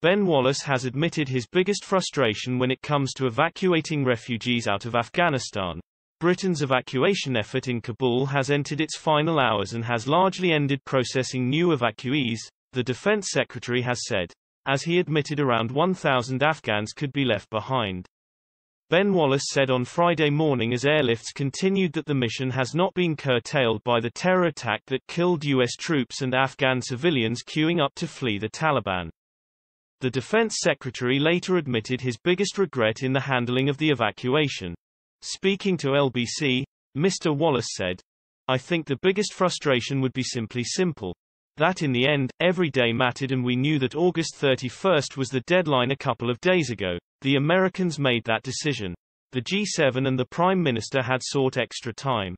Ben Wallace has admitted his biggest frustration when it comes to evacuating refugees out of Afghanistan. Britain's evacuation effort in Kabul has entered its final hours and has largely ended processing new evacuees, the Defense Secretary has said, as he admitted around 1,000 Afghans could be left behind. Ben Wallace said on Friday morning as airlifts continued that the mission has not been curtailed by the terror attack that killed U.S. troops and Afghan civilians queuing up to flee the Taliban. The Defense Secretary later admitted his biggest regret in the handling of the evacuation. Speaking to LBC, Mr. Wallace said, "I think the biggest frustration would be simply simple. That in the end, every day mattered and we knew that August 31st was the deadline a couple of days ago. The Americans made that decision. The G7 and the Prime Minister had sought extra time.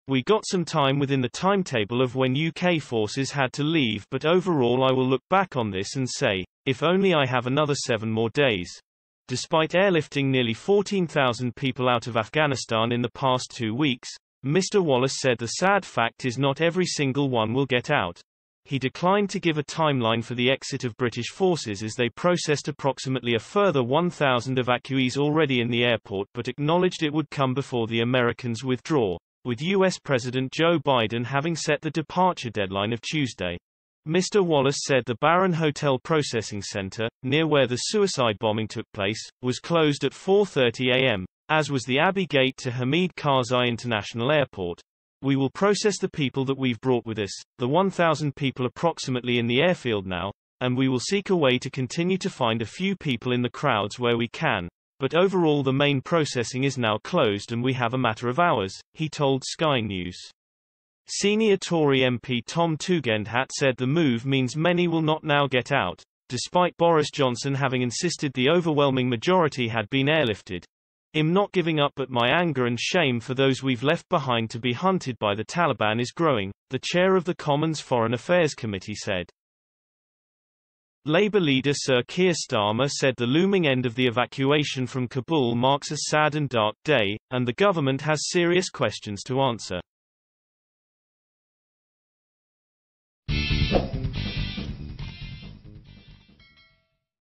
We got some time within the timetable of when UK forces had to leave, but overall I will look back on this and say, if only I have another 7 more days." Despite airlifting nearly 14,000 people out of Afghanistan in the past 2 weeks, Mr. Wallace said the sad fact is not every single one will get out. He declined to give a timeline for the exit of British forces as they processed approximately a further 1,000 evacuees already in the airport, but acknowledged it would come before the Americans withdraw, with US President Joe Biden having set the departure deadline of Tuesday. Mr. Wallace said the Barron Hotel Processing Center, near where the suicide bombing took place, was closed at 4:30 a.m., as was the Abbey Gate to Hamid Karzai International Airport. "We will process the people that we've brought with us, the 1,000 people approximately in the airfield now, and we will seek a way to continue to find a few people in the crowds where we can. But overall the main processing is now closed and we have a matter of hours," he told Sky News. Senior Tory MP Tom Tugendhat said the move means many will not now get out, despite Boris Johnson having insisted the overwhelming majority had been airlifted. "I'm not giving up, but my anger and shame for those we've left behind to be hunted by the Taliban is growing," the chair of the Commons Foreign Affairs Committee said. Labour leader Sir Keir Starmer said the looming end of the evacuation from Kabul marks a sad and dark day, and the government has serious questions to answer.